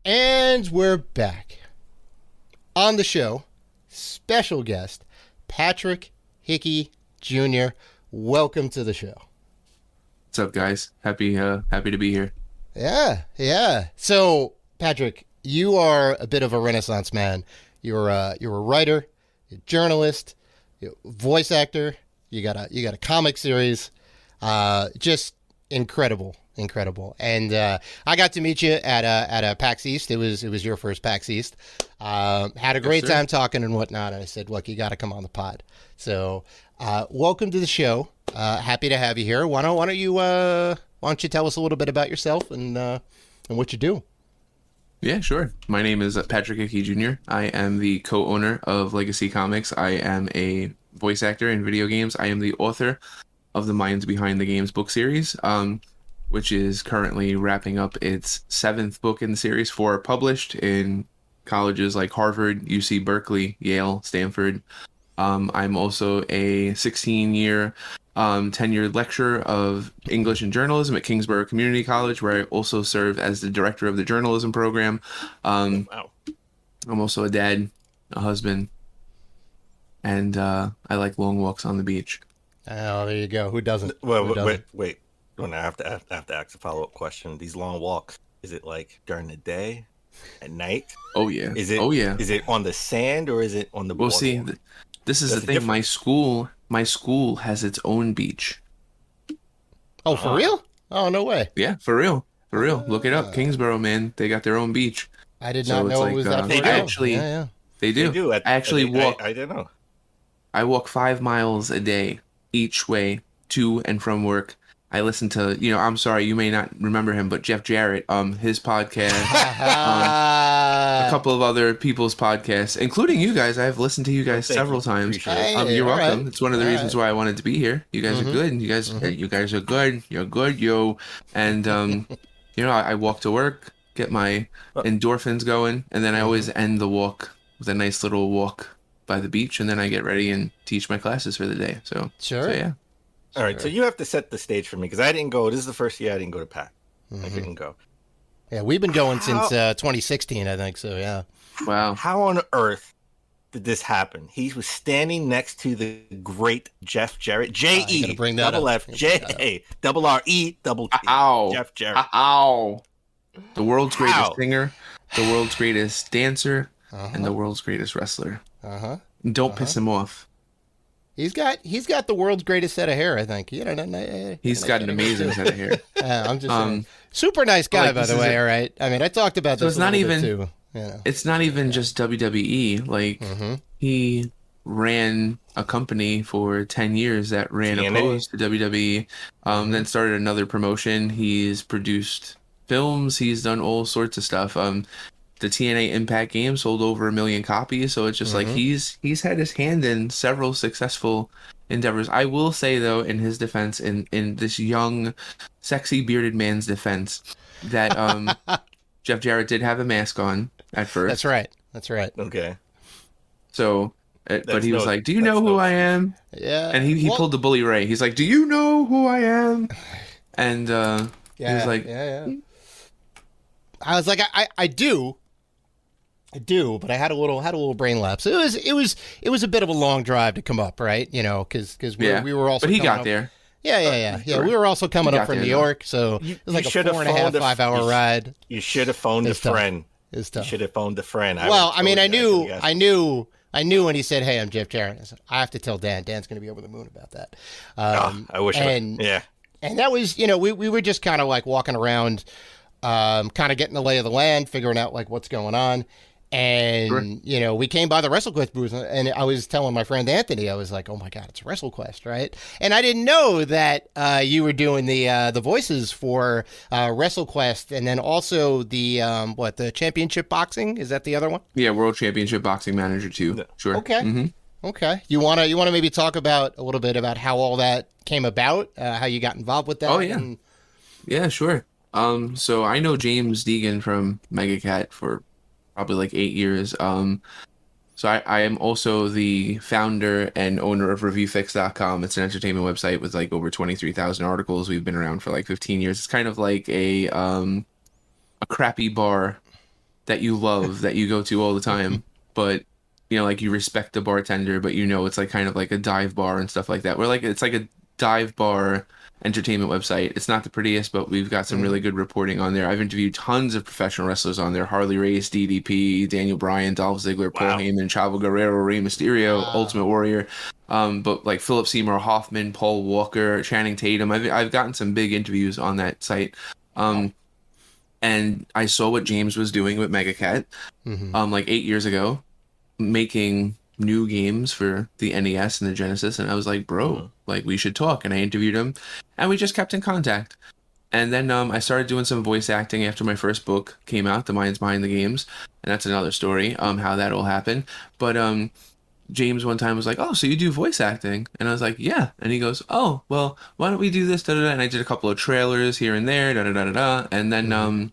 And we're back. On the show, special guest, Patrick Hickey Jr. Welcome to the show. What's up, guys? Happy to be here. Yeah. So, Patrick, you are a bit of a Renaissance man. You're a writer, you're a journalist, you're a voice actor. You got a comic series. Just incredible. And I got to meet you at a PAX East. It was your first PAX East. Had a great time talking and whatnot. And I said, look, you got to come on the pod. So welcome to the show. Happy to have you here. Why don't you tell us a little bit about yourself and what you do? Yeah, sure. My name is Patrick Hickey Jr. I am the co-owner of Legacy Comics. I am a voice actor in video games. I am the author of the Minds Behind the Games book series, which is currently wrapping up its 7th book in the series, 4 published in colleges like Harvard, UC Berkeley, Yale, Stanford. I'm also a 16-year tenured lecturer of English and journalism at Kingsborough Community College, where I also serve as the director of the journalism program. Wow. I'm also a dad, a husband, and I like long walks on the beach. Oh, there you go. Who doesn't? Wait. I have to ask a follow-up question. These long walks, is it like during the day, at night? Oh yeah. Is it on the sand or is it on the boardwalk? Well, see, this is the thing. My school has its own beach. Oh, for real? Oh, no way. Yeah, for real. Look it up. Kingsborough, man. They got their own beach. I did not know it was that. They do. Actually, yeah. They do. I actually walk. I didn't know. I walk 5 miles a day each way to and from work. I listen to, I'm sorry, you may not remember him, but Jeff Jarrett, his podcast, a couple of other people's podcasts, including you guys. I've listened to you guys several times. You're welcome. Right. It's one of the reasons why I wanted to be here. You guys are good. You guys are good. You're good, yo. And, I walk to work, get my endorphins going, and then I always end the walk with a nice little walk by the beach, and then I get ready and teach my classes for the day. So yeah. All right, so you have to set the stage for me because I didn't go. This is the first year I didn't go to PAC. I couldn't go. Yeah, we've been going since 2016, I think. So yeah. Wow. How on earth did this happen? He was standing next to the great Jeff Jarrett. J-E, double F, J-A, double R-E, double T. Jeff Jarrett. The world's greatest singer, the world's greatest dancer, and the world's greatest wrestler. Don't piss him off. He's got the world's greatest set of hair, I think. He's got an amazing set of hair. I'm just saying. Super nice guy, by the way. All right. I mean, I talked about this. It's not even too. It's not even just WWE. Like he ran a company for 10 years that ran opposed to WWE. Then started another promotion. He's produced films. He's done all sorts of stuff. The TNA Impact game sold over 1 million copies, so it's just like he's had his hand in several successful endeavors. I will say, though, in his defense, in this young, sexy bearded man's defense, that Jeff Jarrett did have a mask on at first. That's right. Okay. So, but he was like, "Do you know who I am?" Yeah. And he pulled the Bully Ray. He's like, "Do you know who I am?" And he was like, "Yeah." I was like, I do, but I had a little brain lapse. It was a bit of a long drive to come up, right? Because we were also. But he got there. Yeah. We were also coming up from New York, so it was like a 4.5, 5 hour ride. You should have phoned a friend. It's tough. You should have phoned a friend. Well, I mean, I knew when he said, "Hey, I'm Jeff Jarrett." I said, "I have to tell Dan. Dan's going to be over the moon about that." I wish. And that was, we were just kind of like walking around, kind of getting the lay of the land, figuring out like what's going on. And, we came by the WrestleQuest booth, and I was telling my friend Anthony, I was like, oh my God, it's WrestleQuest, right? And I didn't know that you were doing the voices for WrestleQuest, and then also the Championship Boxing? Is that the other one? Yeah, World Championship Boxing Manager 2. Sure. Okay. Okay. You wanna maybe talk about a little bit about how all that came about, how you got involved with that? Oh, yeah. Yeah, sure. So I know James Deegan from MegaCat for probably like 8 years. So I am also the founder and owner of ReviewFix.com. It's an entertainment website with like over 23,000 articles. We've been around for like 15 years. It's kind of like a crappy bar that you love that you go to all the time, but you know, like you respect the bartender, but you know it's like kind of like a dive bar and stuff like that. We're like it's like a dive bar entertainment website. It's not the prettiest, but we've got some really good reporting on there. I've interviewed tons of professional wrestlers on there: Harley Race, DDP, Daniel Bryan, Dolph Ziggler, Paul Heyman, Chavo Guerrero, Rey Mysterio, Ultimate Warrior. But like Philip Seymour Hoffman, Paul Walker, Channing Tatum. I've gotten some big interviews on that site. And I saw what James was doing with Mega Cat, like 8 years ago, making new games for the NES and the Genesis, and I was like, bro, like we should talk. And I interviewed him, and we just kept in contact. And then I started doing some voice acting after my first book came out, The Minds Behind the Games, and that's another story, how that all happened. But James one time was like, oh, so you do voice acting? And I was like, yeah. And he goes, oh, well, why don't we do this, da da da. And I did a couple of trailers here and there, da da da da da. And then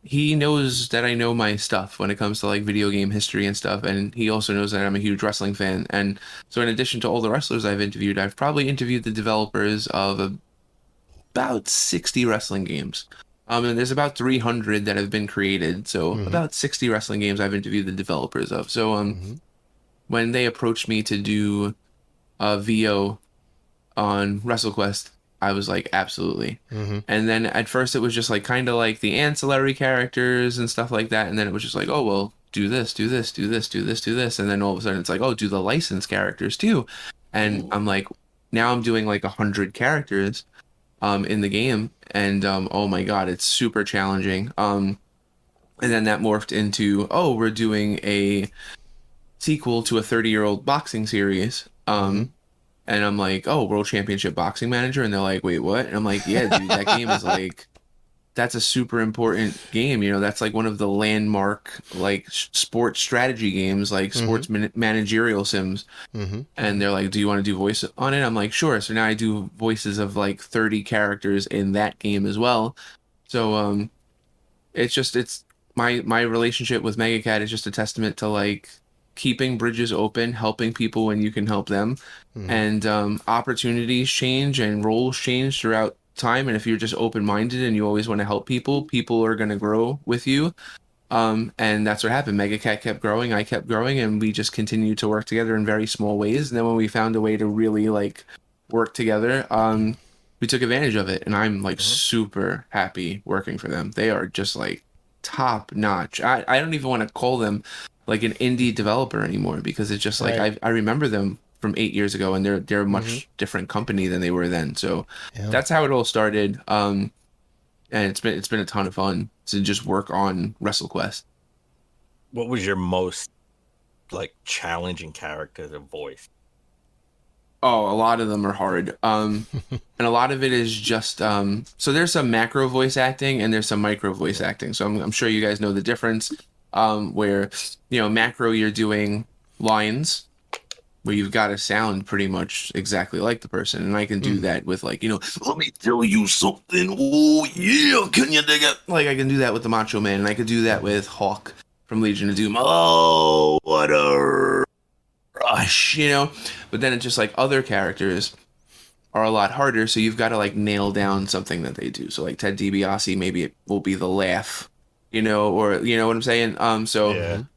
he knows that I know my stuff when it comes to like video game history and stuff, and he also knows that I'm a huge wrestling fan. And so in addition to all the wrestlers I've interviewed, I've probably interviewed the developers of about 60 wrestling games. And there's about 300 that have been created, so about 60 wrestling games I've interviewed the developers of. So when they approached me to do a VO on WrestleQuest, I was like, absolutely. And then at first it was just like kind of like the ancillary characters and stuff like that. And then it was just like, oh, well, do this, do this, do this, do this, do this. And then all of a sudden it's like, oh, do the licensed characters too. And I'm like, now I'm doing like 100 characters in the game. And oh my God, it's super challenging. And then that morphed into, oh, we're doing a sequel to a 30-year-old boxing series. And I'm like, oh, World Championship Boxing Manager? And they're like, wait, what? And I'm like, yeah, dude, that game is like, that's a super important game. You know, that's like one of the landmark, like, sports strategy games, like sports managerial sims. And they're like, do you want to do voice on it? I'm like, sure. So now I do voices of like 30 characters in that game as well. So it's my relationship with Mega Cat is just a testament to like keeping bridges open, helping people when you can help them. And opportunities change and roles change throughout time. And if you're just open-minded and you always want to help people, people are going to grow with you. And that's what happened. Mega Cat kept growing, I kept growing, and we just continued to work together in very small ways. And then when we found a way to really like work together, we took advantage of it. And I'm like super happy working for them. They are just like top notch. I don't even want to call them like an indie developer anymore, because it's just like I remember them from 8 years ago, and they're a much different company than they were then. So that's how it all started. And it's been a ton of fun to just work on WrestleQuest. What was your most like challenging character to voice? Oh, a lot of them are hard. And a lot of it is just so there's some macro voice acting and there's some micro voice acting. So I'm sure you guys know the difference. Where, you know, macro, you're doing lines where you've got to sound pretty much exactly like the person. And I can do that with like, you know, let me tell you something. Oh yeah, can you dig it? Like I can do that with the Macho Man, and I could do that with Hawk from Legion of Doom. Oh, what a rush, you know? But then it's just like other characters are a lot harder. So you've got to like nail down something that they do. So like Ted DiBiase, maybe it will be the laugh, you know, or you know what I'm saying?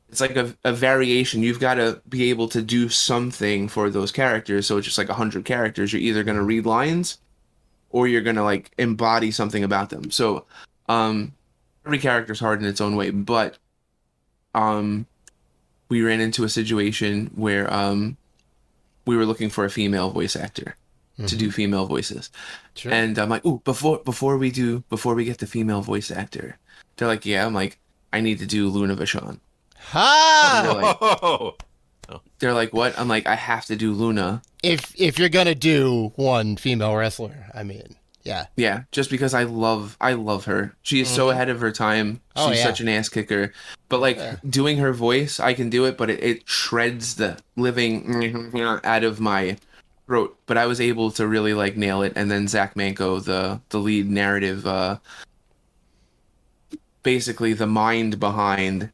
It's like a variation. You've got to be able to do something for those characters. So it's just like 100 characters. You're either going to read lines or you're going to like embody something about them. So every character is hard in its own way, but we ran into a situation where we were looking for a female voice actor to do female voices. Sure. And I'm like, ooh, before we get the female voice actor, they're like, yeah. I'm like, I need to do Luna Vachon. Ha! They're like, what? I'm like, I have to do Luna. If you're gonna do one female wrestler, I mean, yeah. Yeah, just because I love her. She is so ahead of her time. She's such an ass kicker. But like doing her voice, I can do it, but it shreds the living out of my throat. But I was able to really like nail it. And then Zach Manco, the lead narrative, basically the mind behind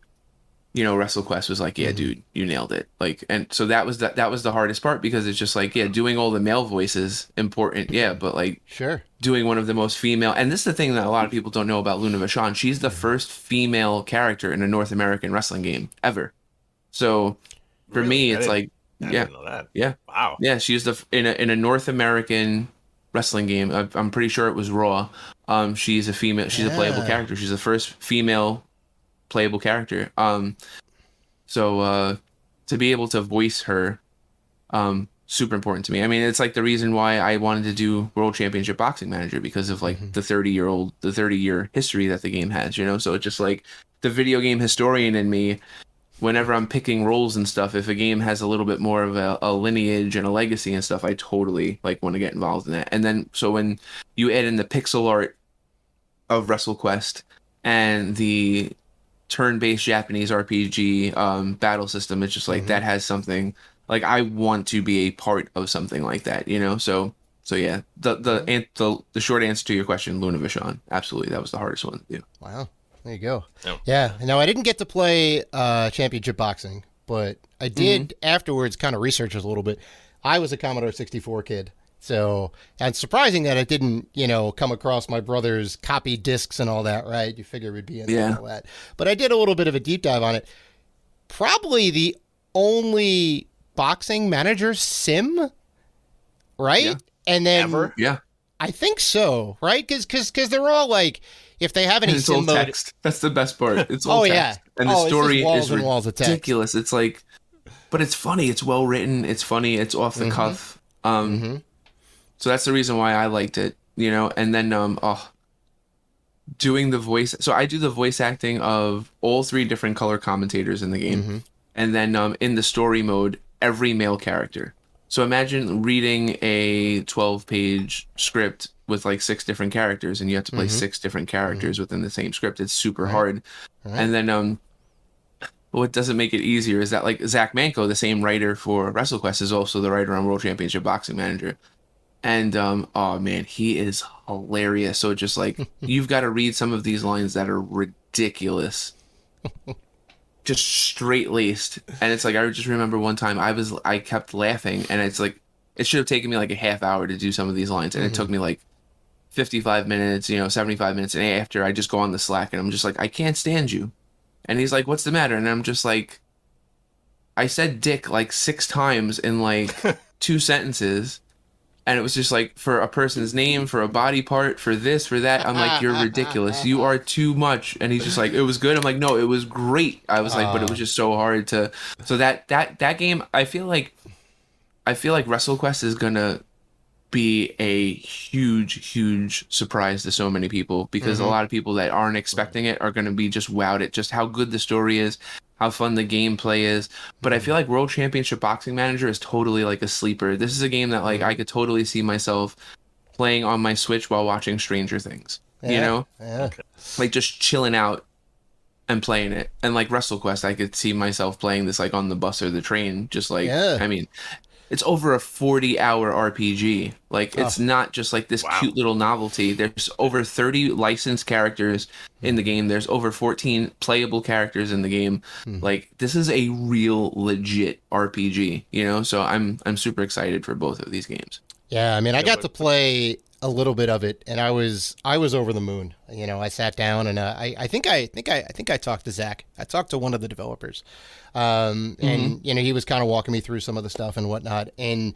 WrestleQuest was like, yeah, dude, you nailed it. Like, and so that was the hardest part, because it's just like, yeah, doing all the male voices important, yeah, but like, sure, doing one of the most female, and this is the thing that a lot of people don't know about Luna Vachon. She's the first female character in a North American wrestling game ever. So for me, it's like, I didn't know that. Yeah, wow, yeah, she's in a North American wrestling game. I'm pretty sure it was Raw. She's a female. She's a playable character. She's the first female playable character. So to be able to voice her, super important to me. I mean, it's like the reason why I wanted to do World Championship Boxing Manager, because of like the 30-year history that the game has, So it's just like the video game historian in me. Whenever I'm picking roles and stuff, if a game has a little bit more of a lineage and a legacy and stuff, I totally like want to get involved in that. And then, so when you add in the pixel art of WrestleQuest and the turn-based Japanese RPG battle system, it's just like that has something like I want to be a part of something like that, So yeah, the short answer to your question, Luna Vachon, absolutely, that was the hardest one to do. Wow. There you go. Oh. Yeah. Now, I didn't get to play championship boxing, but I did afterwards kind of research it a little bit. I was a Commodore 64 kid. So, and it's surprising that it didn't, come across my brother's copy discs and all that, right? You figure it would be into all that. But I did a little bit of a deep dive on it. Probably the only boxing manager sim, right? Yeah. And then... Ever? Yeah. I think so, right? Because they're all like... If they have any it's sim all mode, text. That's the best part. It's all text. Yeah. And the story walls is and walls of text. ridiculous. It's like, but it's funny. It's well written. It's funny. It's off the cuff. So that's the reason why I liked it, And then doing the voice. So I do the voice acting of all 3 different color commentators in the game, and then in the story mode, every male character. So imagine reading a 12-page script with like 6 different characters, and you have to play 6 different characters within the same script. It's super hard. Right. And then what doesn't make it easier is that like Zach Manco, the same writer for WrestleQuest, is also the writer on World Championship Boxing Manager. And oh man, he is hilarious. So just like you've got to read some of these lines that are ridiculous. Just straight laced, and it's like I just remember one time I kept laughing, and it's like it should have taken me like a half hour to do some of these lines, and it took me like 55 minutes, 75 minutes, and after I just go on the Slack and I'm just like, I can't stand you, and he's like, what's the matter? And I'm just like, I said dick like 6 times in like 2 sentences. And it was just like, for a person's name, for a body part, for this, for that. I'm like, you're ridiculous. You are too much. And he's just like, it was good. I'm like, no, it was great. I was like, but it was just so hard to. So that game, I feel like WrestleQuest is gonna be a huge surprise to so many people, because a lot of people that aren't expecting it are gonna be just wowed at just how good the story is, how fun the gameplay is. But I feel like World Championship Boxing Manager is totally like a sleeper. This is a game that like I could totally see myself playing on my Switch while watching Stranger Things. Yeah. Like just chilling out and playing it. And like WrestleQuest, I could see myself playing this like on the bus or the train. Just like, I mean, it's over a 40-hour RPG. Like, it's not just like this cute little novelty. There's over 30 licensed characters in the game. There's over 14 playable characters in the game. Like, this is a real legit RPG, So I'm super excited for both of these games. Yeah, I mean, I got to play a little bit of it, and I was over the moon. I sat down and I think I talked to Zach. I talked to one of the developers, and he was kind of walking me through some of the stuff and whatnot. And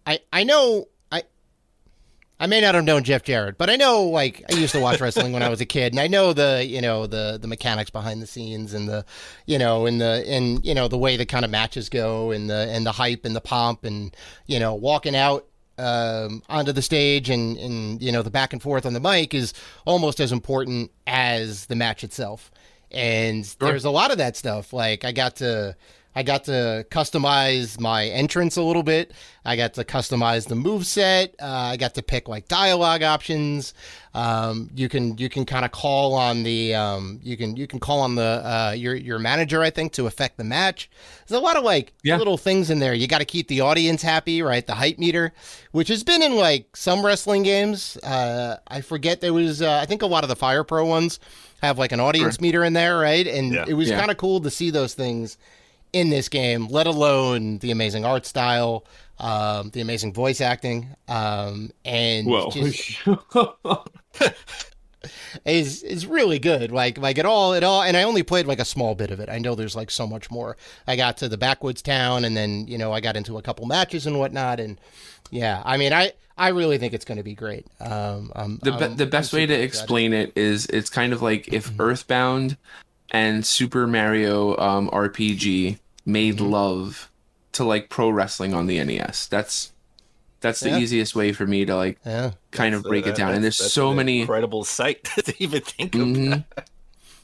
I know I may not have known Jeff Jarrett, but I know, like, I used to watch wrestling when I was a kid, and I know the mechanics behind the scenes and the the way the kind of matches go and the hype and the pomp and walking out onto the stage and the back and forth on the mic is almost as important as the match itself. And there's a lot of that stuff. Like I got to I got to customize my entrance a little bit. I got to customize the moveset. I got to pick like dialogue options. You can kind of call on the you can call on the your manager, I think, to affect the match. There's a lot of like little things in there. You got to keep the audience happy, right? The hype meter, which has been in like some wrestling games. I forget, there was I think a lot of the Fire Pro ones have like an audience meter in there, right? And it was kind of cool to see those things in this game, let alone the amazing art style, the amazing voice acting, and just is really good. Like it all. And I only played like a small bit of it. I know there's like so much more. I got to the backwoods town, and then I got into a couple matches and whatnot. And yeah, I mean, I really think it's going to be great. The best way to explain it is it's kind of like if Earthbound and Super Mario RPG made love to like pro wrestling on the NES. That's the easiest way for me to like kind of break it down. And there's so many incredible sight to even think of that.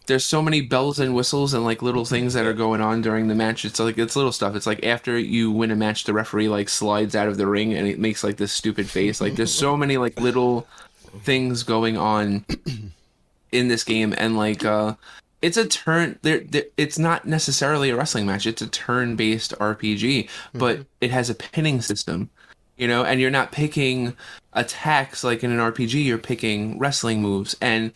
There's so many bells and whistles and like little things that are going on during the match. It's like, it's little stuff. It's like after you win a match, the referee like slides out of the ring and it makes like this stupid face. Like there's so many like little things going on in this game. And like, it's a turn. It's not necessarily a wrestling match. It's a turn-based RPG, but it has a pinning system, and you're not picking attacks like in an RPG. You're picking wrestling moves, and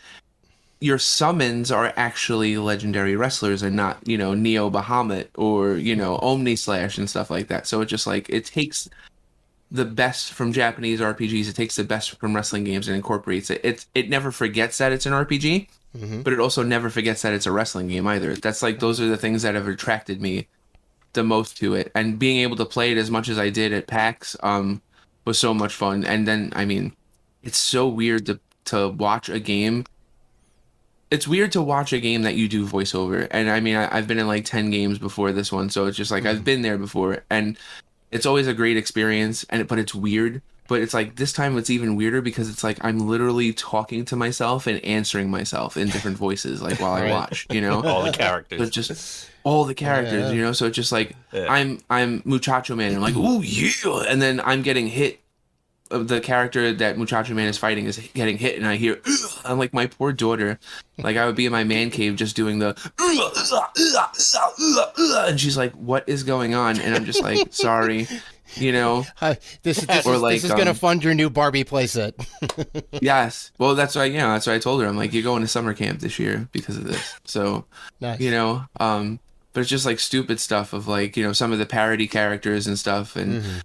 your summons are actually legendary wrestlers and not, Neo Bahamut or, Omni Slash and stuff like that. So it just like, it takes the best from Japanese RPGs. It takes the best from wrestling games and incorporates it. It never forgets that it's an RPG. But it also never forgets that it's a wrestling game either. That's like, those are the things that have attracted me the most to it. And being able to play it as much as I did at PAX was so much fun. And then, I mean, it's so weird to watch a game. It's weird to watch a game that you do voiceover. And I mean, I've been in like 10 games before this one. So it's just like, I've been there before. And it's always a great experience. But it's weird. But it's like, this time it's even weirder because it's like I'm literally talking to myself and answering myself in different voices, like while I watch, all the characters. So just all the characters, So it's just like I'm Muchacho Man. I'm like, oh yeah, and then I'm getting hit. The character that Muchacho Man is fighting is getting hit, and I hear, ugh! I'm like, my poor daughter. Like I would be in my man cave just doing the, and she's like, what is going on? And I'm just like, sorry. This is going to fund your new Barbie playset. Yes. Well, that's why I told her. I'm like, you're going to summer camp this year because of this. So, nice. But it's just like stupid stuff of like, some of the parody characters and stuff, and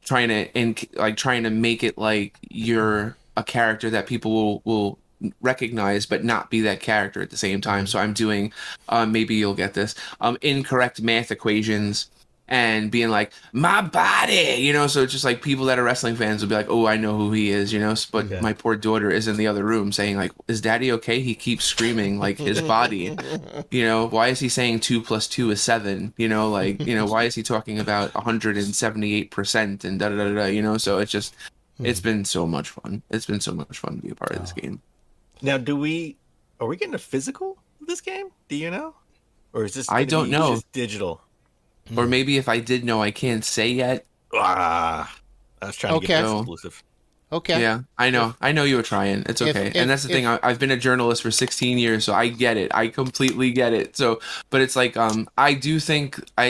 trying to make it like you're a character that people will recognize but not be that character at the same time. So I'm doing maybe you'll get this incorrect math equations and being like, my body, so it's just like people that are wrestling fans will be like, oh, I know who he is, but my poor daughter is in the other room saying like, is daddy okay? He keeps screaming like his body, why is he saying 2 + 2 is 7? Why is he talking about 178% and da-da-da-da, so it's just, it's been so much fun. It's been so much fun to be a part of this game. Now, are we getting a physical of this game? Do you know? Or is this I don't know. Just digital? Or maybe if I did know, I can't say yet. I was trying to get this exclusive. Okay. Yeah, I know you were trying. It's okay. And that's the thing. I've been a journalist for 16 years, so I get it. I completely get it. So, but it's like, I do think like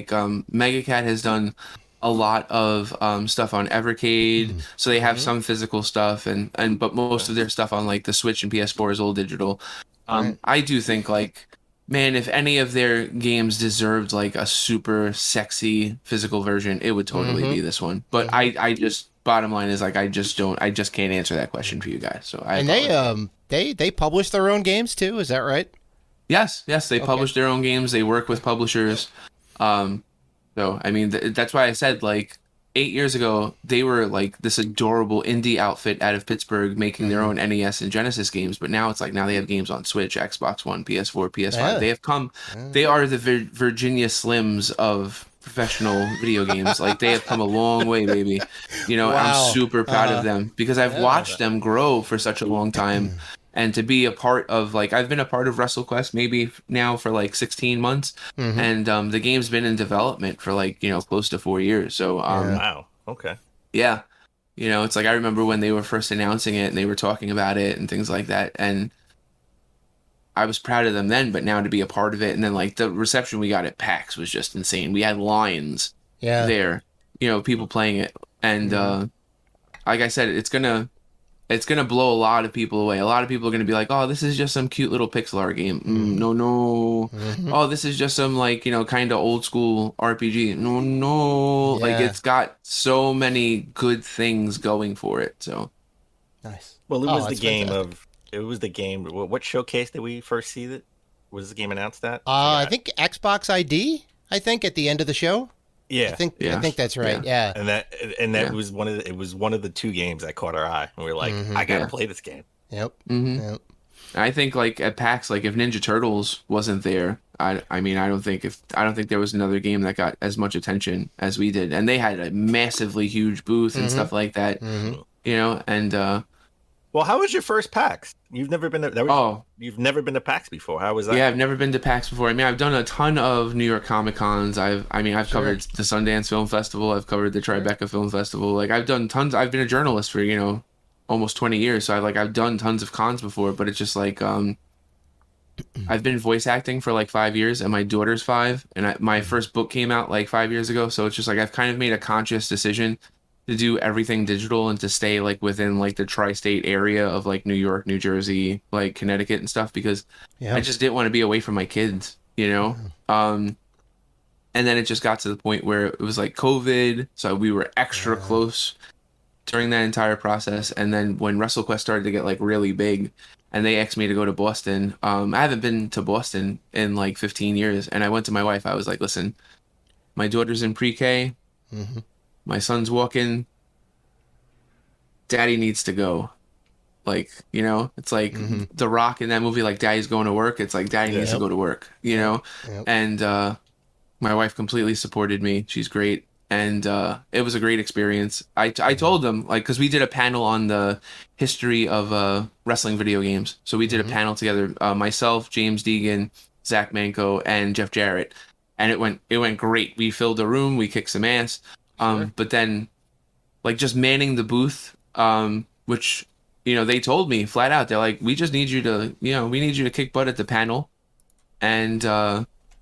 Megacat has done a lot of stuff on Evercade, so they have some physical stuff, but most of their stuff on like the Switch and PS4 is all digital. I do think like, man, if any of their games deserved like a super sexy physical version, it would totally be this one. But I just, bottom line is like, I just can't answer that question for you guys. So they publish their own games too, is that right? Yes, they publish their own games. They work with publishers. So I mean, that's why I said like 8 years ago, they were like this adorable indie outfit out of Pittsburgh making their own NES and Genesis games. But now it's like, now they have games on Switch, Xbox One, PS4, PS5. Yeah. They have come, they are the Virginia Slims of professional video games. Like they have come a long way, baby. Wow. I'm super proud of them because I've watched them grow for such a long time. and to be a part of, like, I've been a part of WrestleQuest maybe now for like 16 months, and the game's been in development for like, close to 4 years. So wow, okay, yeah, it's like I remember when they were first announcing it and they were talking about it and things like that, and I was proud of them then, but now to be a part of it, and then like the reception we got at PAX was just insane. We had lines there, people playing it, and like I said, it's gonna blow a lot of people away. A lot of people are gonna be like, "Oh, this is just some cute little pixel art game." No. Oh, this is just some like kind of old school RPG. No. Like it's got so many good things going for it. So nice. Well, it was the game fantastic. It was the game. What showcase did we first see that? Was the game announced at? I think Xbox ID. I think at the end of the show. Yeah, I think that's right. Yeah, and that was one of the 2 games that caught our eye, and we were like, I gotta play this game. Yep. Yep. I think like at PAX, like if Ninja Turtles wasn't there, I don't think there was another game that got as much attention as we did, and they had a massively huge booth and stuff like that. And well, how was your first PAX? You've never been you've never been to PAX before. How was that? Yeah, I've never been to PAX before. I mean, I've done a ton of New York Comic Cons. I've covered the Sundance Film Festival. I've covered the Tribeca Film Festival. Like I've done tons. I've been a journalist for almost 20 years. So I've done tons of cons before. But it's just like I've been voice acting for like 5 years, and my daughter's 5, and my first book came out like 5 years ago. So it's just like I've kind of made a conscious decision to do everything digital and to stay like within like the tri-state area of like New York, New Jersey, like Connecticut and stuff, because I just didn't want to be away from my kids, and then it just got to the point where it was like COVID, so we were extra close during that entire process. And then when WrestleQuest started to get like really big and they asked me to go to Boston, I haven't been to Boston in like 15 years, and I went to my wife. I was like, listen, my daughter's in pre-K, my son's walking. Daddy needs to go. Like, it's like The Rock in that movie, like Daddy's going to work. It's like Daddy needs to go to work, And my wife completely supported me. She's great. And it was a great experience. I told them, like, because we did a panel on the history of wrestling video games. So we did a panel together, myself, James Deegan, Zach Manco, and Jeff Jarrett. And it went great. We filled the room. We kicked some ass. But then, like, just manning the booth, which, they told me flat out, they're like, we just need you to, we need you to kick butt at the panel. And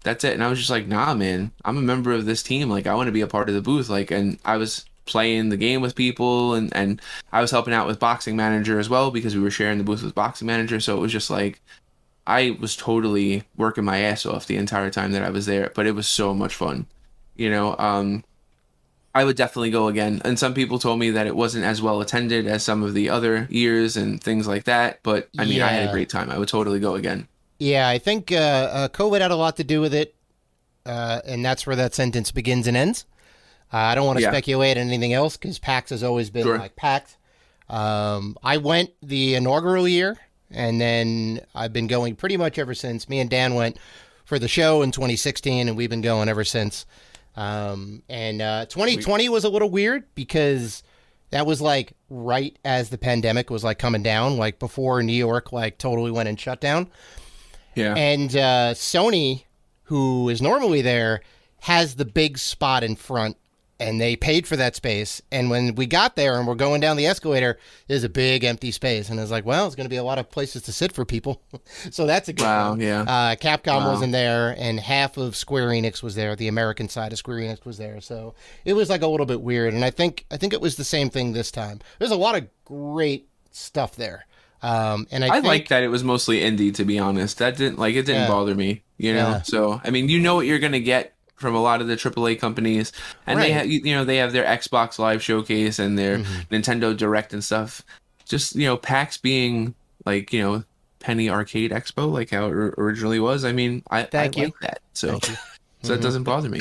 that's it. And I was just like, nah, man, I'm a member of this team. Like, I want to be a part of the booth. Like, and I was playing the game with people, and I was helping out with Boxing Manager as well, because we were sharing the booth with Boxing Manager. So it was just like, I was totally working my ass off the entire time that I was there. But it was so much fun, I would definitely go again. And some people told me that it wasn't as well attended as some of the other years and things like that. But I mean, I had a great time. I would totally go again. Yeah, I think COVID had a lot to do with it. And that's where that sentence begins and ends. I don't want to speculate on anything else, because PAX has always been like packed. I went the inaugural year, and then I've been going pretty much ever since. Me and Dan went for the show in 2016, and we've been going ever since. And 2020 was a little weird, because that was like right as the pandemic was like coming down, like before New York like totally went in shutdown. Yeah. And Sony, who is normally there, has the big spot in front, and they paid for that space. And when we got there and we're going down the escalator, there's a big empty space. And I was like, well, it's going to be a lot of places to sit for people. So that's a good one. Yeah. Capcom wasn't there, and half of Square Enix was there. The American side of Square Enix was there. So it was like a little bit weird. And I think it was the same thing this time. There's a lot of great stuff there. And I think, like that it was mostly indie, to be honest. That didn't bother me, So I mean, what you're gonna get from a lot of the AAA companies, and they have they have their Xbox Live Showcase and their Nintendo Direct and stuff. Just PAX being like Penny Arcade Expo, like how it originally was. I mean, I like that, so that doesn't bother me,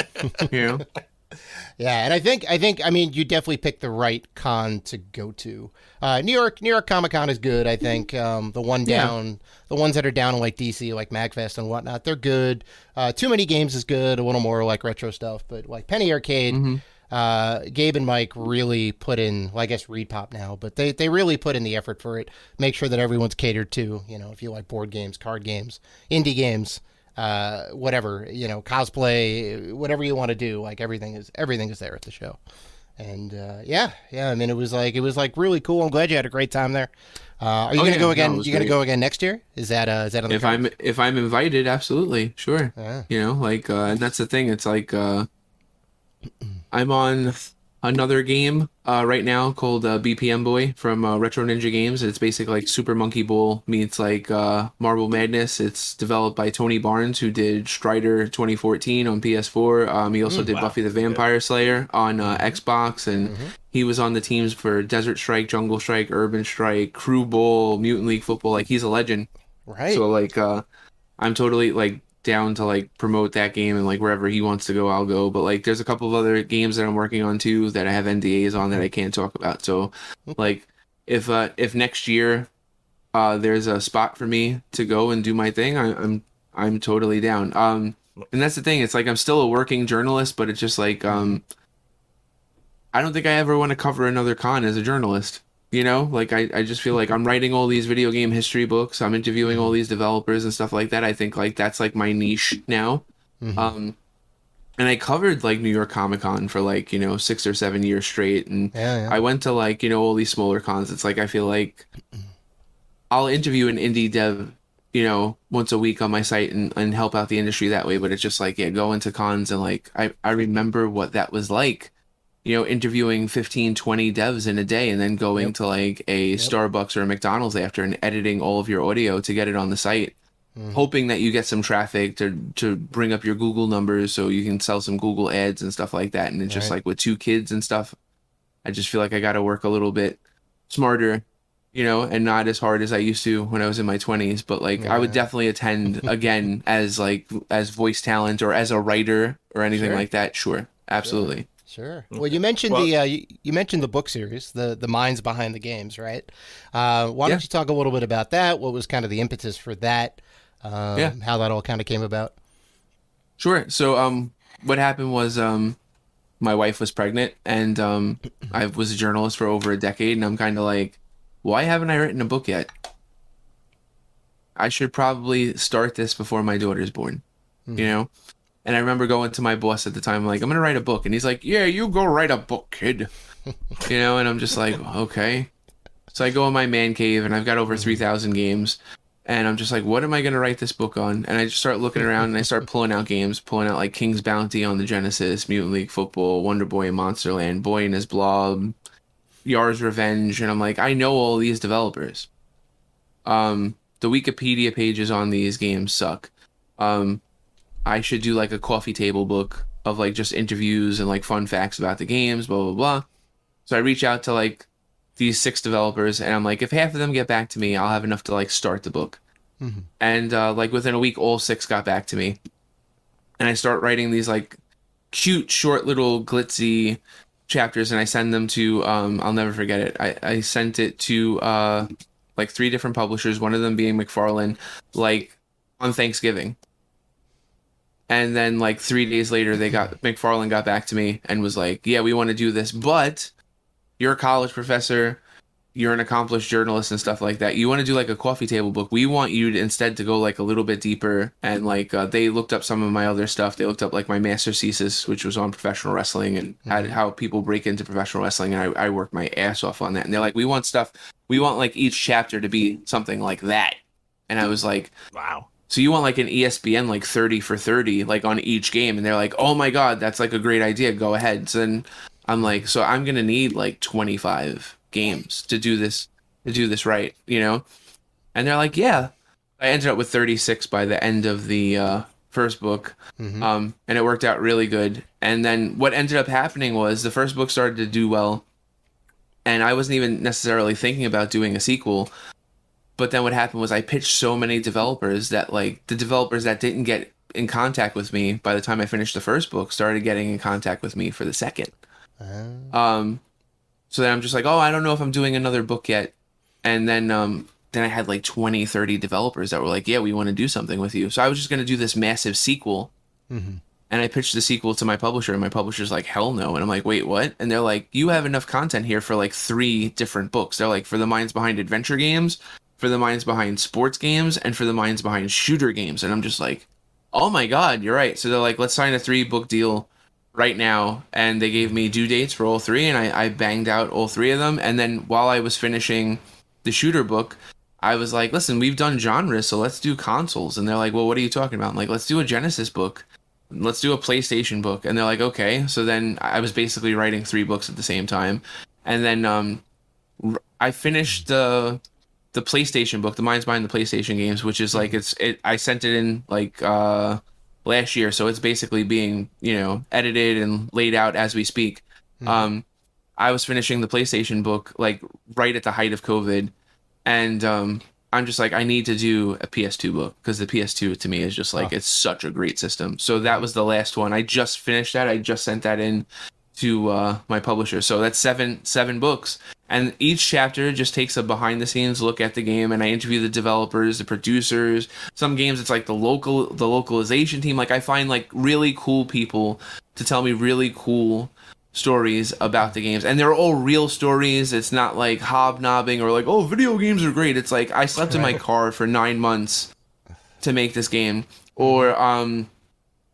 Yeah, and I think I mean, you definitely picked the right con to go to. New York Comic Con is good. I think the ones that are down in like DC, like MagFest and whatnot, they're good. Too Many Games is good. A little more like retro stuff, but like Penny Arcade, Gabe and Mike really put in, well, I guess Read Pop now, but they really put in the effort for it. Make sure that everyone's catered to, if you like board games, card games, indie games, whatever, cosplay, whatever you want to do, like everything is there at the show. And yeah, I mean, it was like really cool. I'm glad you had a great time there. Are you going to go again? No, you going to go again next year? Is that on the cards? If I'm invited, absolutely, sure. Yeah. And that's the thing. It's like I'm on another game right now called BPM Boy from Retro Ninja Games. It's basically like Super Monkey Ball meets like Marble Madness. It's developed by Tony Barnes, who did Strider 2014 on PS4. He also did Buffy the Vampire Slayer on Xbox, and he was on the teams for Desert Strike, Jungle Strike, Urban Strike, Crew Bowl, Mutant League Football. Like, he's a legend. Right. So like I'm totally like down to like promote that game, and like wherever he wants to go, I'll go. But like there's a couple of other games that I'm working on too that I have NDAs on that I can't talk about. So like if next year there's a spot for me to go and do my thing, I'm totally down. And that's the thing, it's like I'm still a working journalist, but it's just like I don't think I ever want to cover another con as a journalist. Like I just feel like I'm writing all these video game history books. I'm interviewing all these developers and stuff like that. I think like that's like my niche now. And I covered like New York Comic Con for like, 6 or 7 years straight. And I went to like, all these smaller cons. It's like, I feel like I'll interview an indie dev, once a week on my site and help out the industry that way. But it's just like, going to cons and like, I remember what that was like. Interviewing 15, 20 devs in a day and then going to like a Starbucks or a McDonald's after and editing all of your audio to get it on the site, hoping that you get some traffic to bring up your Google numbers so you can sell some Google ads and stuff like that. And it's just like with 2 kids and stuff, I just feel like I got to work a little bit smarter, and not as hard as I used to when I was in my 20s. But like I would definitely attend again as voice talent or as a writer or anything like that. Sure. Absolutely. Sure. Well, you mentioned you mentioned the book series, the minds behind the games, right? Why don't you talk a little bit about that? What was kind of the impetus for that? How that all kind of came about? Sure. So, what happened was, my wife was pregnant, and I was a journalist for over a decade, and I'm kind of like, why haven't I written a book yet? I should probably start this before my daughter's born, And I remember going to my boss at the time, like, I'm going to write a book. And he's like, yeah, you go write a book, kid. And I'm just like, okay. So I go in my man cave and I've got over 3,000 games. And I'm just like, what am I going to write this book on? And I just start looking around and I start pulling out like King's Bounty on the Genesis, Mutant League Football, Wonder Boy in Monsterland, Boy and His Blob, Yar's Revenge. And I'm like, I know all these developers. The Wikipedia pages on these games suck. I should do like a coffee table book of like just interviews and like fun facts about the games, blah, blah, blah. So I reach out to like these 6 developers and I'm like, if half of them get back to me, I'll have enough to like start the book. And like within a week, all 6 got back to me. And I start writing these like cute, short little glitzy chapters and I send them to, I'll never forget it. I sent it to like 3 different publishers, one of them being McFarlane, like on Thanksgiving. And then like 3 days later, McFarlane got back to me and was like, yeah, we want to do this, but you're a college professor, you're an accomplished journalist and stuff like that. You want to do like a coffee table book. We want you to instead to go like a little bit deeper. And like they looked up some of my other stuff. They looked up like my master's thesis, which was on professional wrestling and how people break into professional wrestling. And I worked my ass off on that. And they're like, we want like each chapter to be something like that. And I was like, wow. So you want like an ESPN like 30 for 30 like on each game, and they're like, oh my god, that's like a great idea, go ahead. So then I'm like, so I'm gonna need like 25 games to do this right, and they're like, yeah. I ended up with 36 by the end of the first book, and it worked out really good. And then what ended up happening was the first book started to do well, and I wasn't even necessarily thinking about doing a sequel. But then what happened was I pitched so many developers that like the developers that didn't get in contact with me by the time I finished the first book started getting in contact with me for the second. So then I'm just like, oh, I don't know if I'm doing another book yet. And then I had like 20, 30 developers that were like, yeah, we want to do something with you. So I was just going to do this massive sequel And I pitched the sequel to my publisher, and my publisher's like, hell no. And I'm like, wait, what? And they're like, you have enough content here for like 3 different books. They're like, for the minds behind adventure games, for the minds behind sports games, and for the minds behind shooter games. And I'm just like, oh my God, you're right. So they're like, let's sign a 3-book deal right now. And they gave me due dates for all 3, and I banged out all 3 of them. And then while I was finishing the shooter book, I was like, listen, we've done genres, so let's do consoles. And they're like, well, what are you talking about? I'm like, let's do a Genesis book. Let's do a PlayStation book. And they're like, okay. So then I was basically writing 3 books at the same time. And then I finished the PlayStation book, The Minds Behind the PlayStation Games, which is like, I sent it in like last year. So it's basically being, edited and laid out as we speak. I was finishing the PlayStation book like right at the height of COVID. And I'm just like, I need to do a PS2 book, because the PS2 to me is just like, it's such a great system. So that was the last one. I just finished that. I just sent that in to my publisher. So that's seven books. And each chapter just takes a behind the scenes look at the game. And I interview the developers, the producers. Some games it's like the localization team. Like I find like really cool people to tell me really cool stories about the games, and they're all real stories. It's not like hobnobbing or like, oh, video games are great. It's like, I slept in my car for 9 months to make this game, or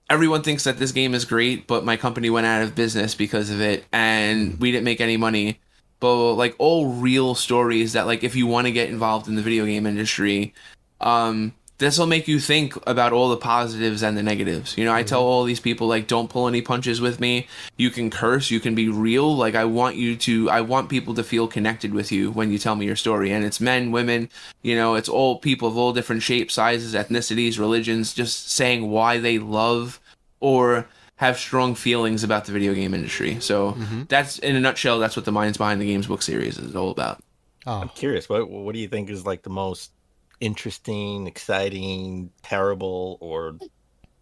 everyone thinks that this game is great, but my company went out of business because of it, and we didn't make any money. But like all real stories that, like, if you want to get involved in the video game industry, this will make you think about all the positives and the negatives. I tell all these people, like, don't pull any punches with me. You can curse, you can be real. Like, I want people to feel connected with you when you tell me your story. And it's men, women, it's all people of all different shapes, sizes, ethnicities, religions, just saying why they love or have strong feelings about the video game industry. So that's, in a nutshell, that's what the Minds Behind the Games book series is all about. I'm curious, what do you think is like the most interesting, exciting, terrible, or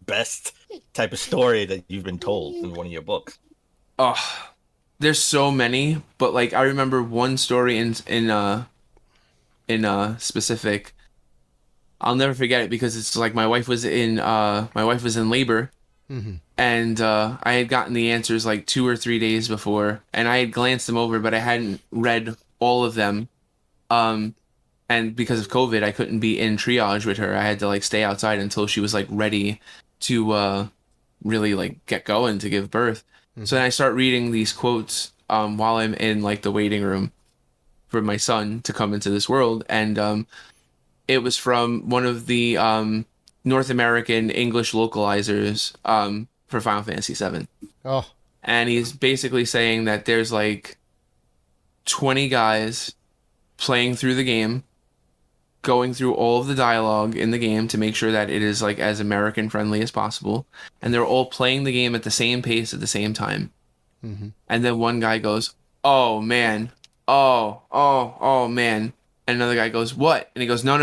best type of story that you've been told in one of your books? Oh, there's so many, but like I remember one story in specific. I'll never forget it, because it's like my wife was in labor, and I had gotten the answers like 2 or 3 days before, and I had glanced them over, but I hadn't read all of them. And because of COVID, I couldn't be in triage with her. I had to like stay outside until she was like ready to really like get going to give birth. So then I start reading these quotes while I'm in like the waiting room for my son to come into this world. And it was from one of the North American English localizers for Final Fantasy VII. Oh. And he's basically saying that there's like 20 guys playing through the game, going through all of the dialogue in the game to make sure that it is like as American friendly as possible, and they're all playing the game at the same pace at the same time. And then one guy goes, oh man, oh man, and another guy goes, what? And he goes, no,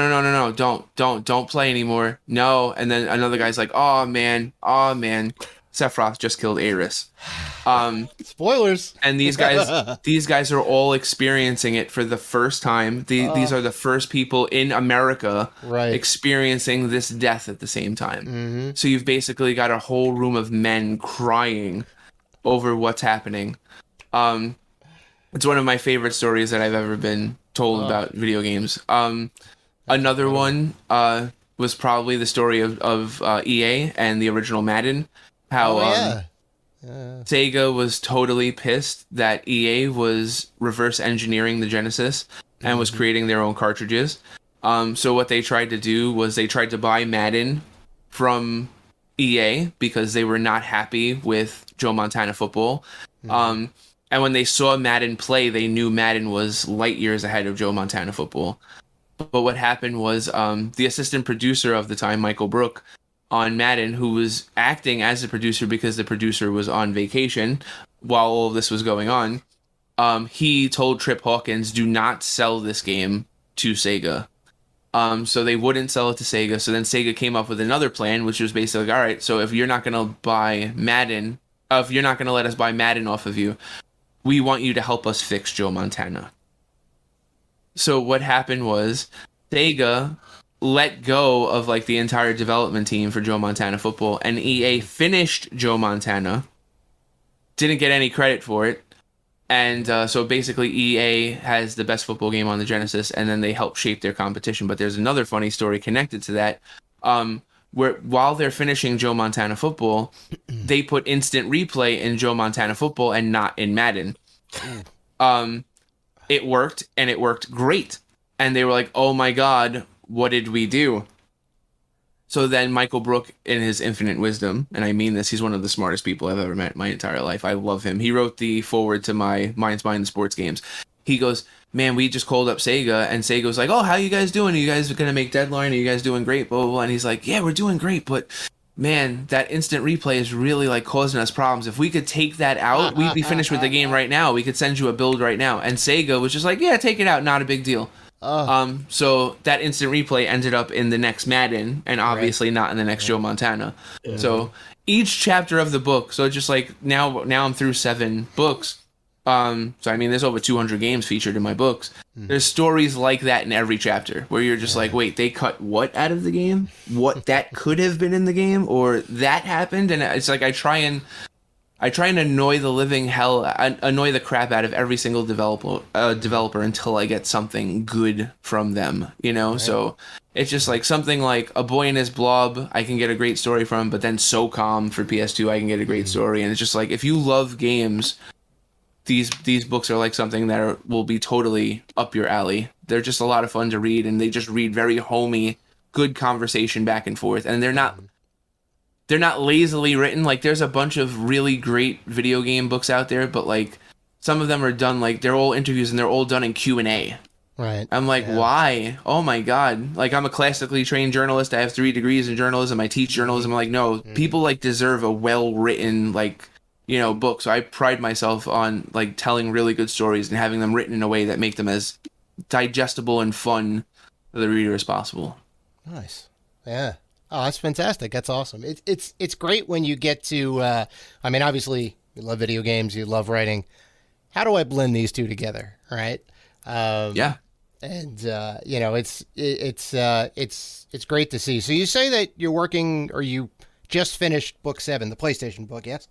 don't play anymore, no. And then another guy's like, oh man, Sephiroth just killed Aerith. Spoilers. And these guys are all experiencing it for the first time. These are the first people in America experiencing this death at the same time. So you've basically got a whole room of men crying over what's happening. It's one of my favorite stories that I've ever been told about video games. Another one was probably the story of EA and the original Madden. How Sega was totally pissed that EA was reverse engineering the Genesis and was creating their own cartridges. So what they tried to do was they tried to buy Madden from EA because they were not happy with Joe Montana football. And when they saw Madden play, they knew Madden was light years ahead of Joe Montana football. But what happened was the assistant producer of the time, Michael Brook, on Madden, who was acting as the producer because the producer was on vacation while all of this was going on, he told Trip Hawkins, do not sell this game to Sega. So they wouldn't sell it to Sega. So then Sega came up with another plan, which was basically, all right, so if you're not going to buy Madden, if you're not going to let us buy Madden off of you, we want you to help us fix Joe Montana. So what happened was Sega let go of like the entire development team for Joe Montana football, and EA finished Joe Montana. Didn't get any credit for it. And so basically EA has the best football game on the Genesis, and then they help shape their competition. But there's another funny story connected to that. Where while they're finishing Joe Montana football, they put instant replay in Joe Montana football and not in Madden. It worked, and it worked great. And they were like, oh my God, what did we do? So then Michael Brook, in his infinite wisdom, and I mean this, he's one of the smartest people I've ever met in my entire life. I love him. He wrote the foreword to my Minds Behind the Sports Games. He goes, man, we just called up Sega, and Sega was like, oh, how you guys doing? Are you guys going to make Deadline? Are you guys doing great? Blah, blah, blah. And he's like, yeah, we're doing great, but man, that instant replay is really like causing us problems. If we could take that out, we'd be finished with the game right now. We could send you a build right now. And Sega was just like, yeah, take it out. Not a big deal. So that instant replay ended up in the next Madden, and obviously not in the next Joe Montana. Yeah. So each chapter of the book, so just like now I'm through 7 books. So I mean, there's over 200 games featured in my books. There's stories like that in every chapter where you're just like, wait, they cut what out of the game? What that could have been in the game, or that happened? And it's like I try and annoy the crap out of every single developer until I get something good from them, you know? Right. So it's just like something like A Boy and His Blob, I can get a great story from, but then SOCOM for PS2, I can get a great story. And it's just like, if you love games, these books are like something that will be totally up your alley. They're just a lot of fun to read, and they just read very homey, good conversation back and forth. And they're not lazily written. Like, there's a bunch of really great video game books out there, but like some of them are done, like they're all interviews and they're all done in Q&A. Right. I'm like, why? Oh my God. Like, I'm a classically trained journalist. I have 3 degrees in journalism. I teach journalism. I'm like, no, people like deserve a well-written, like, you know, book. So I pride myself on like telling really good stories and having them written in a way that make them as digestible and fun for the reader as possible. Nice. Yeah. Oh, that's fantastic. That's awesome. It's great when you get to, I mean, obviously you love video games, you love writing. How do I blend these two together? Right. Yeah. And, you know, it's great to see. So you say that you're working, or you just finished book 7, the PlayStation book. Yes.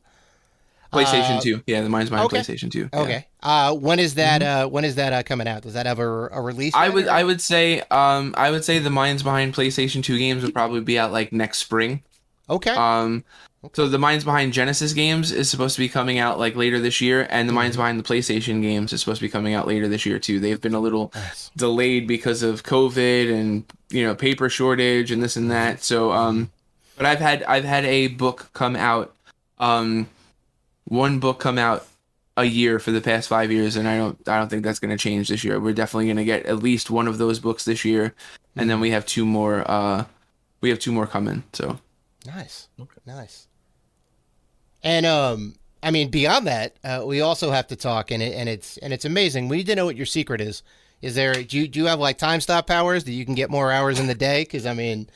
PlayStation 2. Yeah, the Minds Behind PlayStation 2. Yeah. Okay. When is that when is that coming out? Does that have a release? I would say the Minds Behind PlayStation 2 games would probably be out like next spring. Okay. So the Minds Behind Genesis games is supposed to be coming out like later this year, and the Minds Behind the PlayStation games is supposed to be coming out later this year too. They've been a little delayed because of COVID and, you know, paper shortage and this and that. So but I've had a book come out, one book come out a year for the past 5 years, and I don't think that's going to change this year. We're definitely going to get at least one of those books this year, and then we have 2 more. We have 2 more coming. So nice, nice. And I mean, beyond that, we also have to talk, and it's amazing. We need to know what your secret is. Is there? Do you have like time stop powers that you can get more hours in the day? Because I mean,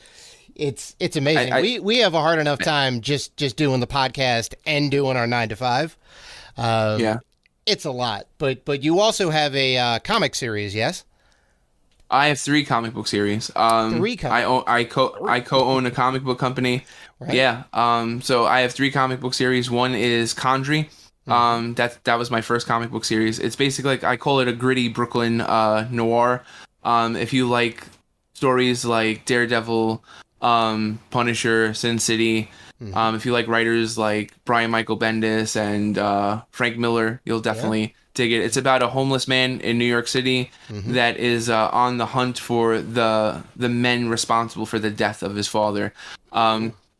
it's amazing. We have a hard enough time just doing the podcast and doing our 9 to 5. Yeah, it's a lot. But you also have a comic series, yes? I have 3 comic book series. 3 comic. I co-own a comic book company. Right. Yeah. So I have 3 comic book series. One is Condry. That was my first comic book series. It's basically like, I call it a gritty Brooklyn noir. If you like stories like Daredevil, Punisher, Sin City, if you like writers like Brian Michael Bendis and Frank Miller, you'll definitely dig it. It's about a homeless man in New York City that is on the hunt for the men responsible for the death of his father.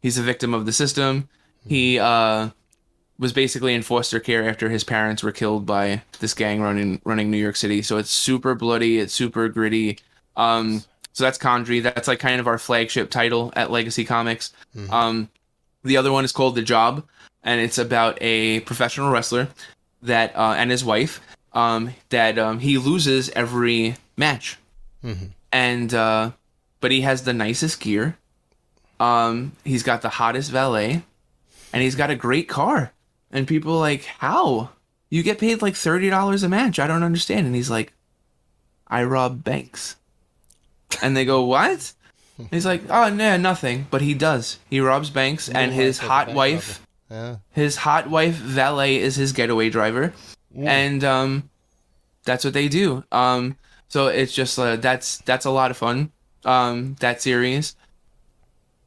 He's a victim of the system. He was basically in foster care after his parents were killed by this gang running New York City. So it's super bloody. It's super gritty. So that's Condry. That's like kind of our flagship title at Legacy Comics. The other one is called The Job, and it's about a professional wrestler that and his wife that he loses every match, and but he has the nicest gear. He's got the hottest valet, and he's got a great car. And people are like, how? You get paid like $30 a match. I don't understand. And he's like, I rob banks. And they go, what? He's like, oh, nah, nothing. But he does. He robs banks, and his hot wife, valet, is his getaway driver, and that's what they do. So it's just that's a lot of fun. That series.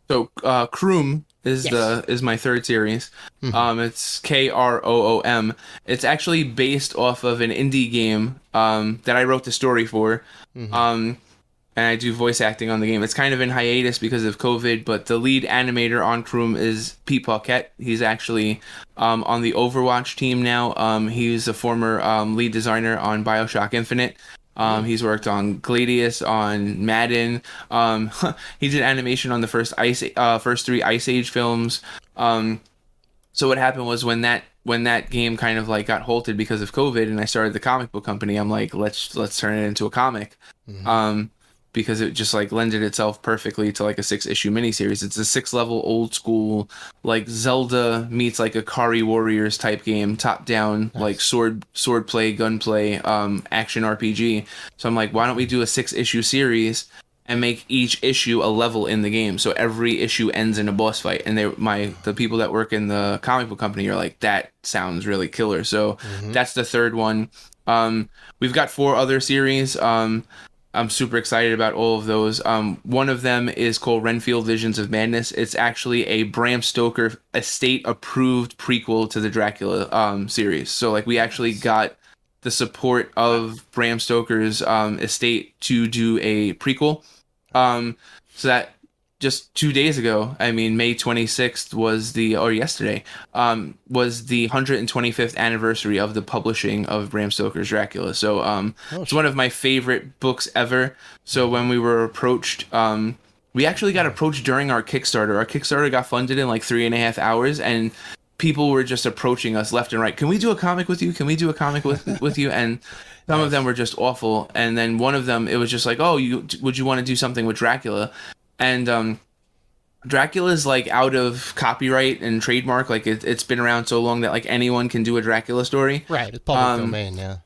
So Kroom is my third series. It's Kroom. It's actually based off of an indie game that I wrote the story for. And I do voice acting on the game. It's kind of in hiatus because of COVID, but the lead animator on Kroom is Pete Paquette. He's actually on the Overwatch team now. He's a former lead designer on BioShock Infinite. He's worked on Gladius, on Madden. He did animation on the first three Ice Age films. So what happened was when that game kind of like got halted because of COVID, and I started the comic book company, I'm like, let's turn it into a comic. Because it just like lended itself perfectly to like a 6-issue miniseries. It's a 6-level old school like Zelda meets like Akari Warriors type game, top down, like sword play, gunplay, action RPG. So I'm like, why don't we do a 6-issue series and make each issue a level in the game, so every issue ends in a boss fight? And the people that work in the comic book company are like, that sounds really killer. So that's the third one. We've got 4 other series. I'm super excited about all of those. One of them is called Renfield Visions of Madness. It's actually a Bram Stoker estate-approved prequel to the Dracula series. So, like, we actually got the support of Bram Stoker's estate to do a prequel. So that just 2 days ago, I mean, May 26th was yesterday, was the 125th anniversary of the publishing of Bram Stoker's Dracula. So it's one of my favorite books ever. So when we were approached, we actually got approached during our Kickstarter. Our Kickstarter got funded in like 3.5 hours, and people were just approaching us left and right. Can we do a comic with you? Can we do a comic with you? And some of them were just awful. And then one of them, it was just like, oh, would you want to do something with Dracula? And Dracula's like out of copyright and trademark. Like it's been around so long that like anyone can do a Dracula story. Right, it's public domain, yeah.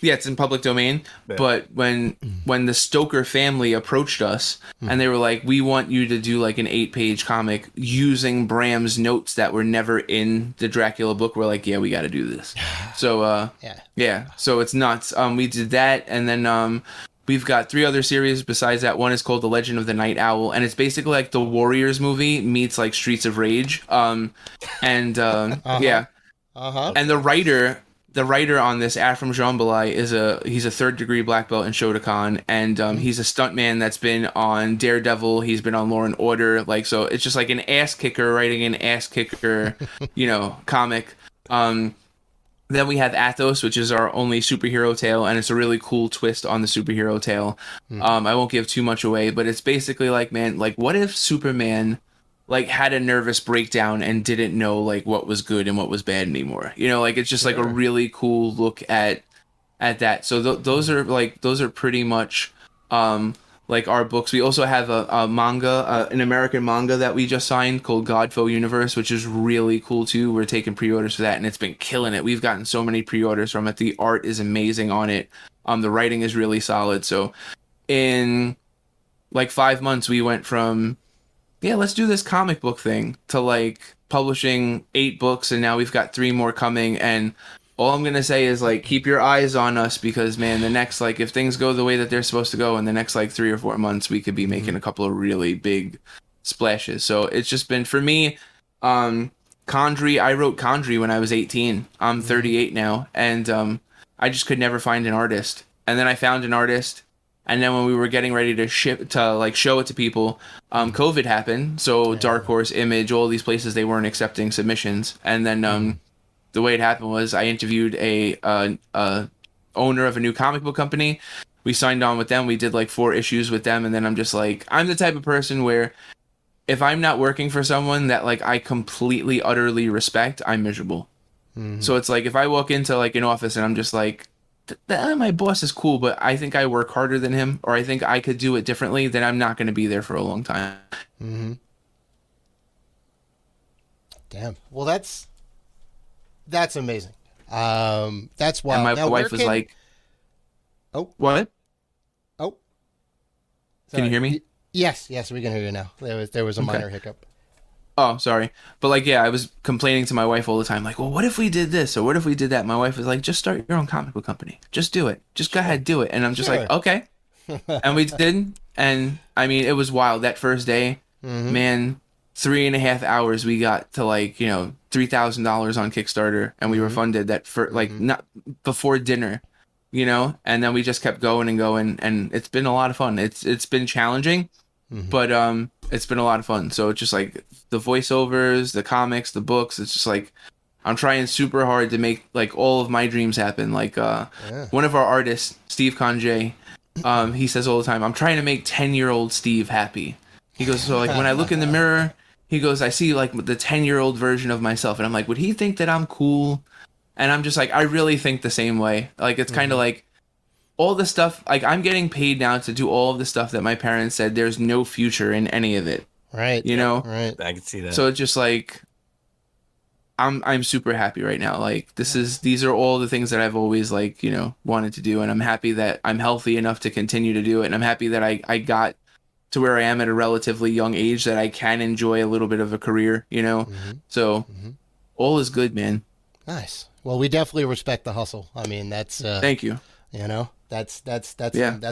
Yeah, it's in public domain. Yeah. But when the Stoker family approached us and they were like, we want you to do like an 8-page comic using Bram's notes that were never in the Dracula book, we're like, yeah, we got to do this. So yeah, so it's nuts. We did that, and then we've got 3 other series besides that. One is called The Legend of the Night Owl, and it's basically like the Warriors movie meets like Streets of Rage. And And the writer on this, Afram Jambalai, he's a 3rd degree black belt in Shotokan, and he's a stuntman that's been on Daredevil. He's been on Law and Order. Like, so it's just like an ass kicker writing an ass kicker, comic. Then we have Athos, which is our only superhero tale, and it's a really cool twist on the superhero tale. I won't give too much away, but it's basically like, man, like what if Superman like had a nervous breakdown and didn't know like what was good and what was bad anymore? Like it's just like a really cool look at that. So those are pretty much like our books. We also have a manga, an American manga that we just signed called Godfoe Universe, which is really cool too. We're taking pre-orders for that, and it's been killing it. We've gotten so many pre-orders from it. The art is amazing on it. The writing is really solid. So in like 5 months, we went from, let's do this comic book thing to like publishing 8 books, and now we've got 3 more coming. And all I'm going to say is like, keep your eyes on us, because man, the next, like if things go the way that they're supposed to go in the next like 3 or 4 months, we could be making a couple of really big splashes. So it's just been, for me, Condry, I wrote Condry when I was 18. I'm 38 now, and I just could never find an artist. And then I found an artist, and then when we were getting ready to show it to people, COVID happened. So Dark Horse, Image, all these places, they weren't accepting submissions. And then the way it happened was I interviewed a owner of a new comic book company. We signed on with them. We did like 4 issues with them. And then I'm just like, I'm the type of person where if I'm not working for someone that like I completely, utterly respect, I'm miserable. So it's like if I walk into like an office and I'm just like, my boss is cool, but I think I work harder than him, or I think I could do it differently, then I'm not going to be there for a long time. Damn. Well, that's amazing. That's why. And my wife was like, "Oh, what? Oh, can you hear me? Yes, we can hear you now. There was a minor hiccup. Oh, sorry. But like, yeah, I was complaining to my wife all the time, like, well, what if we did this or what if we did that? My wife was like, just start your own comic book company. Just do it. Just go ahead, do it. And I'm just like, okay. And we did. And I mean, it was wild. That first day, man, 3.5 hours we got to like, $3,000 on Kickstarter, and we were funded that for like not before dinner, and then we just kept going and going, and it's been a lot of fun. It's been challenging, but it's been a lot of fun. So it's just like the voiceovers, the comics, the books. It's just like I'm trying super hard to make like all of my dreams happen. Like one of our artists, Steve Conjay, he says all the time, I'm trying to make 10-year-old Steve happy. He goes, so like when I look in the mirror, he goes, I see like the 10-year-old version of myself, and I'm like, would he think that I'm cool? And I'm just like, I really think the same way. Like it's kind of like all the stuff, like I'm getting paid now to do all of the stuff that my parents said there's no future in any of it. Right. Right. I can see that. So it's just like I'm super happy right now. Like these are all the things that I've always like, wanted to do, and I'm happy that I'm healthy enough to continue to do it, and I'm happy that I got to where I am at a relatively young age that I can enjoy a little bit of a career, So all is good, man. Nice. Well, we definitely respect the hustle. I mean, that's thank you. That's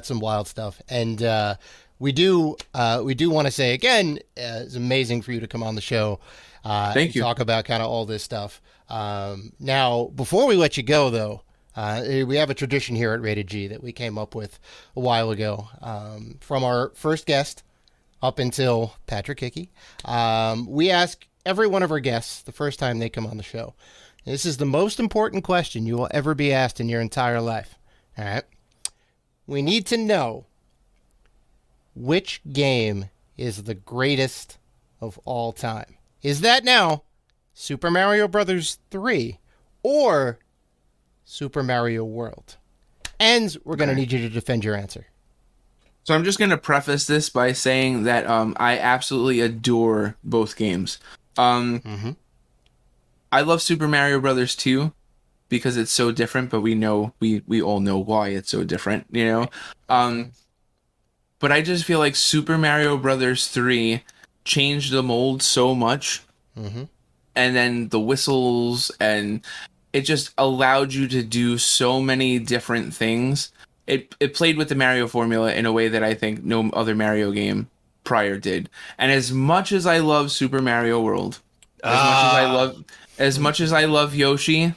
some wild stuff. And we do want to say again, it's amazing for you to come on the show. Thank you. Talk about kind of all this stuff. Now, before we let you go, though, we have a tradition here at Rated G that we came up with a while ago. From our first guest up until Patrick Hickey, we ask every one of our guests the first time they come on the show. This is the most important question you will ever be asked in your entire life. All right. We need to know which game is the greatest of all time. Is that now Super Mario Brothers 3 or Super Mario World? And we're going to need you to defend your answer. So I'm just going to preface this by saying that I absolutely adore both games. I love Super Mario Brothers 2 because it's so different, but we all know why it's so different, But I just feel like Super Mario Brothers 3 changed the mold so much. And then the whistles, and it just allowed you to do so many different things. It played with the Mario formula in a way that I think no other Mario game prior did. And as much as I love Super Mario World, as much as I love Yoshi,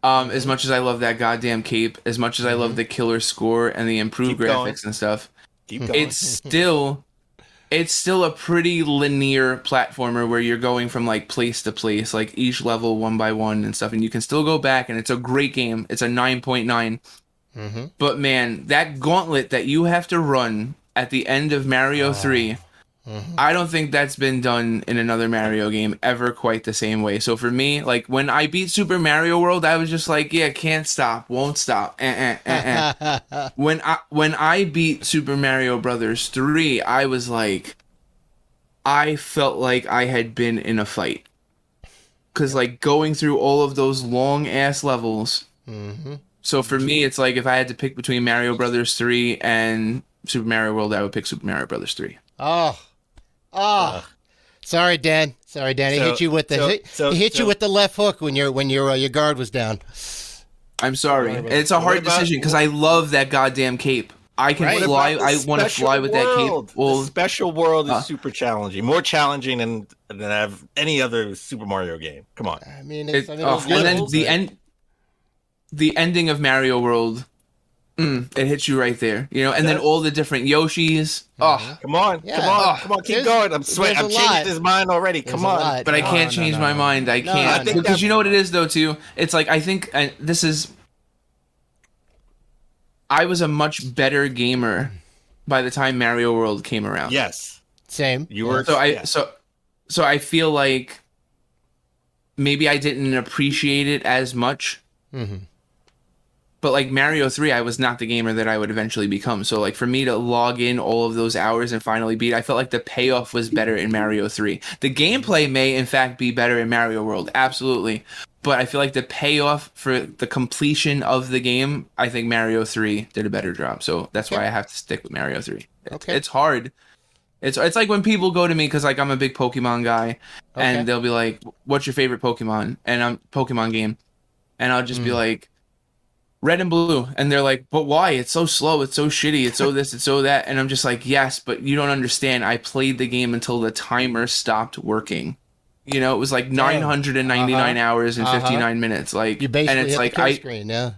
as much as I love that goddamn cape, as much as I love the killer score and the improved graphics and stuff, it's still a pretty linear platformer where you're going from like place to place, like each level one by one and stuff, and you can still go back, and it's a great game. It's a 9.9. But man, that gauntlet that you have to run at the end of Mario 3, I don't think that's been done in another Mario game ever quite the same way. So for me, like when I beat Super Mario World, I was just like, yeah, can't stop, won't stop. When I beat Super Mario Brothers 3, I was like, I felt like I had been in a fight. Cause like going through all of those long ass levels. So for me, it's like if I had to pick between Mario Brothers 3 and Super Mario World, I would pick Super Mario Brothers 3. Sorry, Dan. He hit you with the left hook when your guard was down. I'm sorry. And it's a hard decision because I love that goddamn cape. I can fly. I want to fly with that cape. Well, the special world is super challenging, more challenging than any other Super Mario game. Come on. I mean, and then the ending of Mario World. It hits you right there, and then all the different Yoshis. Come on, keep going. I'm sweating. I've changed his mind already. Come on. But I can't change my mind. I can't. Because you know what it is, though, too? It's like, I think I was a much better gamer by the time Mario World came around. Yes. Same. You were. So I feel like maybe I didn't appreciate it as much. But like Mario 3, I was not the gamer that I would eventually become. So like for me to log in all of those hours and finally beat, I felt like the payoff was better in Mario 3. The gameplay may in fact be better in Mario World, absolutely. But I feel like the payoff for the completion of the game, I think Mario 3 did a better job. So that's why I have to stick with Mario 3. It's hard. It's like when people go to me because like I'm a big Pokemon guy, and they'll be like, "What's your favorite Pokemon?" And I'm Pokemon game, and I'll just be like, Red and Blue, and they're like, "But why? It's so slow. It's so shitty. It's so this. It's so that." And I'm just like, "Yes, but you don't understand. I played the game until the timer stopped working. You know, it was like 999 hours and 59 minutes. Like, you basically and it's hit like the kill screen, yeah.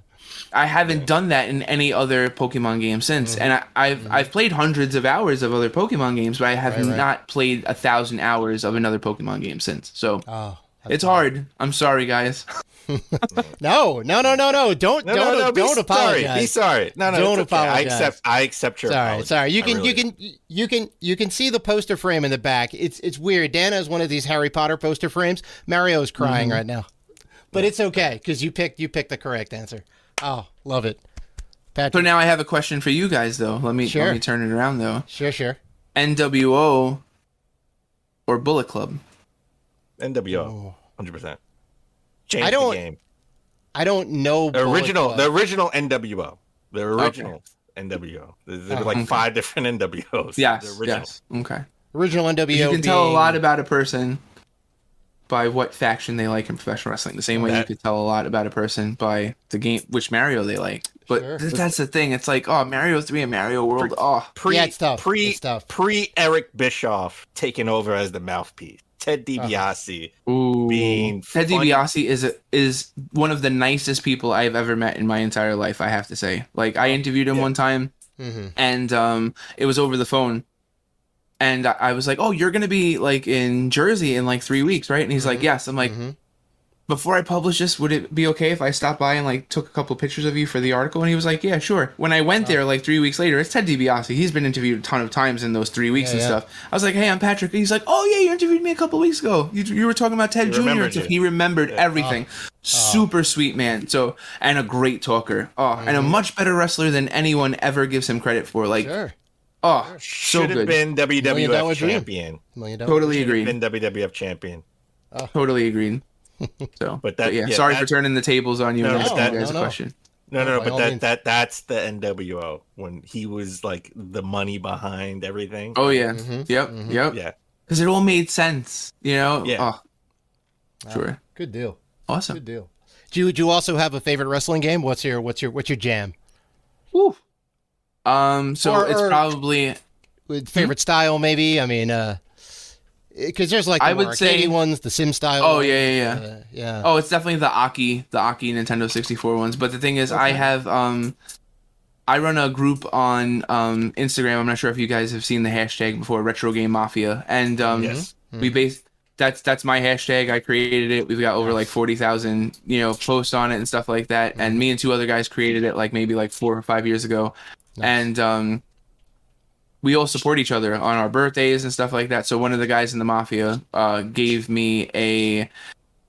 I haven't done that in any other Pokemon game since, and I've played hundreds of hours of other Pokemon games, but I have not played 1,000 hours of another Pokemon game since. So it's hard. I'm sorry, guys. No. Don't apologize. Be sorry. No, don't apologize. I accept your apology. Sorry. You can see the poster frame in the back. It's weird. Dan has one of these Harry Potter poster frames. Mario's crying right now, but it's okay because you picked the correct answer. Oh, love it. Patrick. So now I have a question for you guys, though. Let me turn it around, though. Sure. NWO or Bullet Club? NWO, 100%. Change the game. I don't know. The original NWO. The original NWO. There were like 5 different NWOs. Yes. Okay. Original NWO. You can tell a lot about a person by what faction they like in professional wrestling. The same way you could tell a lot about a person by the game, which Mario they like. But that's the thing. It's like, Mario 3 and Mario World. It's tough. Pre Eric Bischoff taking over as the mouthpiece. Ted DiBiase being Ted DiBiase is one of the nicest people I've ever met in my entire life, I have to say. Like, I interviewed him one time, and it was over the phone. And I was like, "Oh, you're gonna be like in Jersey in like 3 weeks, right?" And he's like, "Yes." I'm like, "Before I publish this, would it be okay if I stopped by and like took a couple pictures of you for the article?" And he was like, "Yeah, sure." When I went there like 3 weeks later, it's Ted DiBiase. He's been interviewed a ton of times in those 3 weeks and stuff. I was like, "Hey, I'm Patrick." And he's like, "Oh yeah, you interviewed me a couple weeks ago. You were talking about Ted Jr." He remembered everything. Super sweet man. So, and a great talker. And a much better wrestler than anyone ever gives him credit for. Like. Should have been WWF champion. Totally agreed. Been WWF champion. Totally agreed. So, but sorry for turning the tables on you and asking you guys a question. But that's the NWO when he was like the money behind everything. Oh yeah, yep. Yeah, because it all made sense, you know. Yeah. Sure. Good deal. Awesome. Good deal. Do you also have a favorite wrestling game? What's your jam? Woo. So it's probably favorite style, maybe. I mean, because there's like the arcade ones, the Sim style. Oh yeah. Oh, it's definitely the Aki Nintendo 64 ones. But the thing is, I have I run a group on Instagram. I'm not sure if you guys have seen the hashtag before, Retro Game Mafia, and that's my hashtag. I created it. We've got over like 40,000 posts on it and stuff like that. And me and 2 other guys created it like maybe like 4 or 5 years ago. Nice. And we all support each other on our birthdays and stuff like that. So one of the guys in the Mafia gave me a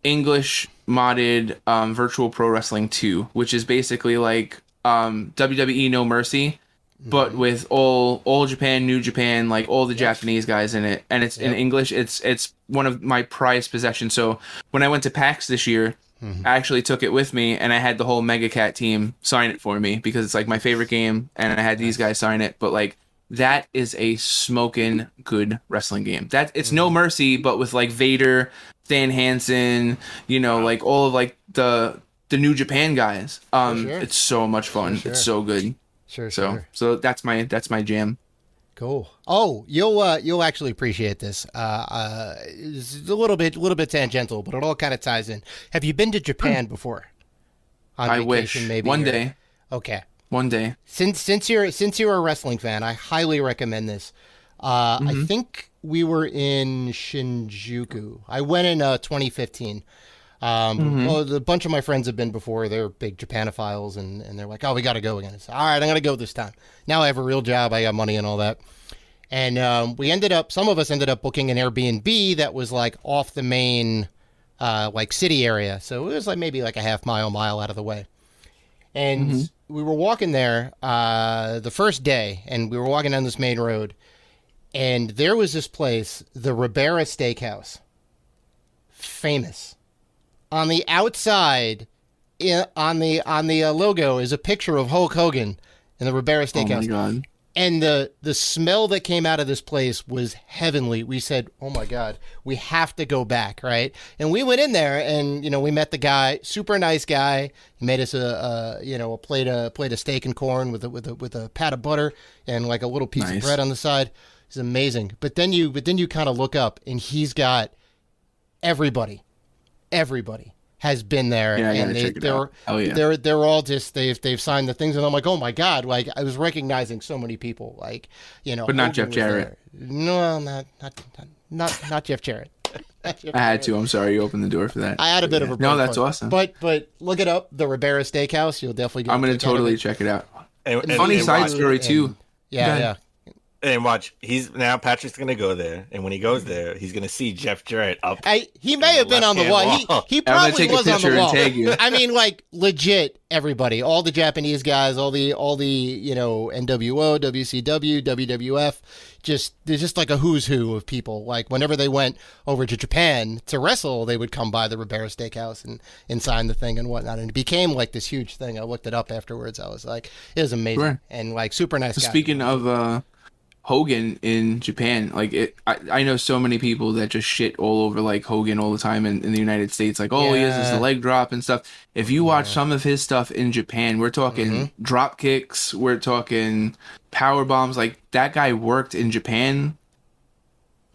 English modded Virtual Pro Wrestling 2, which is basically like WWE No Mercy, but with all Japan, New Japan, like all the Japanese guys in it, and it's in English. It's one of my prized possessions. So when I went to PAX this year, I actually took it with me, and I had the whole Mega Cat team sign it for me because it's like my favorite game, and I had these guys sign it. But like, that is a smoking good wrestling game. That it's No Mercy, but with like Vader, Stan Hansen, like all of like the New Japan guys. It's so much fun. It's so good. Sure. So that's my jam. Cool. Oh, you'll actually appreciate this. It's a little bit tangential, but it all kind of ties in. Have you been to Japan before? I wish. Maybe one day. Okay. One day. Since you're a wrestling fan, I highly recommend this. I think we were in Shinjuku. I went in 2015. Well, a bunch of my friends have been before. They're big Japanophiles, and they're like, "Oh, we got to go again." All right, I'm gonna go this time. Now I have a real job. I got money and all that. And some of us ended up booking an Airbnb that was like off the main, like city area. So it was like maybe like a half mile out of the way. And we were walking there the first day, and we were walking down this main road, and there was this place, the Ribera Steakhouse, famous. On the outside, on the logo, is a picture of Hulk Hogan in the Ribera Steakhouse. Oh my God! And the smell that came out of this place was heavenly. We said, "Oh my God, we have to go back!" Right? And we went in there, and we met the guy, super nice guy. He made us a plate of steak and corn with a pat of butter and like a little piece of bread on the side. It's amazing. But then you kind of look up, and he's got everybody has been there, and they're all just they've signed the things, and I'm like, oh my God, like I was recognizing so many people, like but not Jeff Jarrett. No, not Jeff Jarrett. I had to. I'm sorry, you opened the door for that. I had a bit of a that's awesome. But look it up, the Ribera Steakhouse. You'll definitely get. I'm going to totally check it out. And funny side story too. Yeah. And watch, Patrick's gonna go there, and when he goes there, he's gonna see Jeff Jarrett up. He may have been on the wall. He probably was on the wall. Tag you. I mean, like legit, everybody, all the Japanese guys, all the NWO, WCW, WWF, there's just like a who's who of people. Like whenever they went over to Japan to wrestle, they would come by the Ribera Steakhouse and sign the thing and whatnot, and it became like this huge thing. I looked it up afterwards. I was like, it was amazing, sure. And like super nice guy. Speaking of Hogan in Japan, I know so many people that just shit all over like Hogan all the time in the United States, like he has this leg drop and stuff. If you watch some of his stuff in Japan, we're talking drop kicks, we're talking power bombs. Like that guy worked in Japan.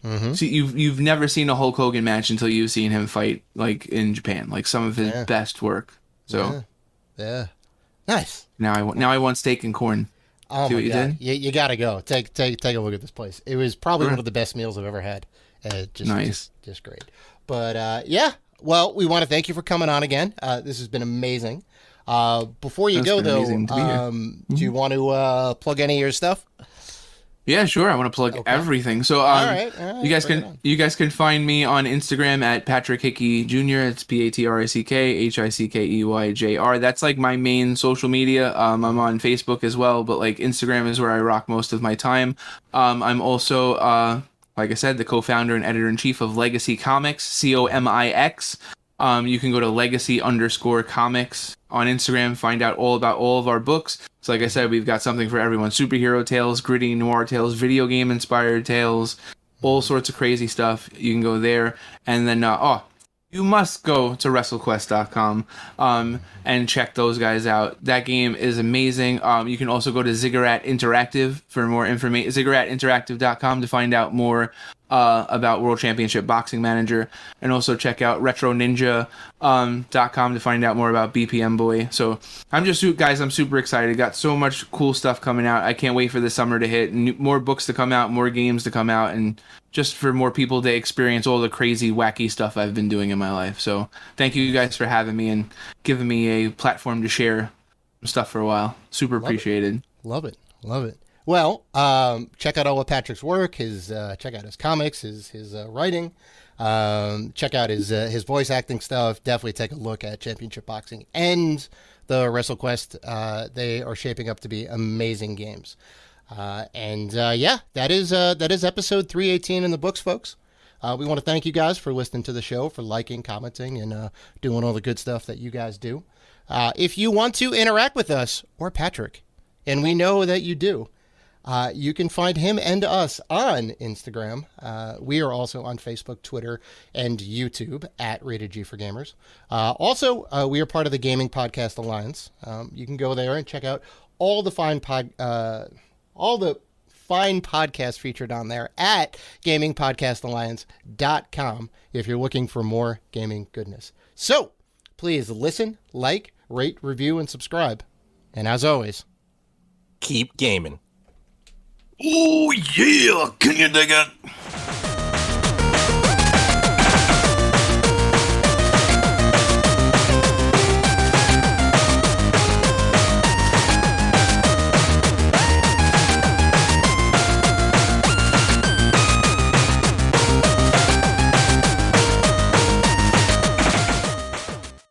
So you've never seen a Hulk Hogan match until you've seen him fight like in Japan, like some of his best work. So nice. Now I want steak and corn. Oh my God! You gotta go. Take a look at this place. It was probably one of the best meals I've ever had. Just great. But well, we want to thank you for coming on again. This has been amazing. Before you go though, do you want to plug any of your stuff? Yeah, sure. I want to plug everything. So, all right. You guys can find me on Instagram at Patrick Hickey Jr. It's PatrickHickeyJr. That's like my main social media. I'm on Facebook as well, but like Instagram is where I rock most of my time. I'm also, like I said, the co-founder and editor-in-chief of Legacy Comics, COMIX. You can go to legacy_comics on Instagram, find out all about all of our books. So like I said, we've got something for everyone. Superhero tales, gritty noir tales, video game inspired tales, all sorts of crazy stuff. You can go there. And then, you must go to WrestleQuest.com and check those guys out. That game is amazing. You can also go to Ziggurat Interactive for more information. ZigguratInteractive.com to find out more about World Championship Boxing Manager, and also check out RetroNinja.com to find out more about BPM Boy. So I'm super excited. Got so much cool stuff coming out. I can't wait for the summer to hit. More books to come out, more games to come out, and just for more people to experience all the crazy, wacky stuff I've been doing in my life. So thank you guys for having me and giving me a platform to share stuff for a while. Super appreciated. Love it. Well, check out all of Patrick's work. Check out his comics, his writing. Check out his voice acting stuff. Definitely take a look at Championship Boxing and the WrestleQuest. They are shaping up to be amazing games. That is episode 318 in the books, folks. We want to thank you guys for listening to the show, for liking, commenting, and doing all the good stuff that you guys do. If you want to interact with us or Patrick, and we know that you do, you can find him and us on Instagram. We are also on Facebook, Twitter, and YouTube at Rated G for Gamers. Also, we are part of the Gaming Podcast Alliance. You can go there and check out all the fine podcasts featured on there at gamingpodcastalliance.com if you're looking for more gaming goodness. So, please listen, like, rate, review, and subscribe. And as always, keep gaming. Oh, yeah. Can you dig it?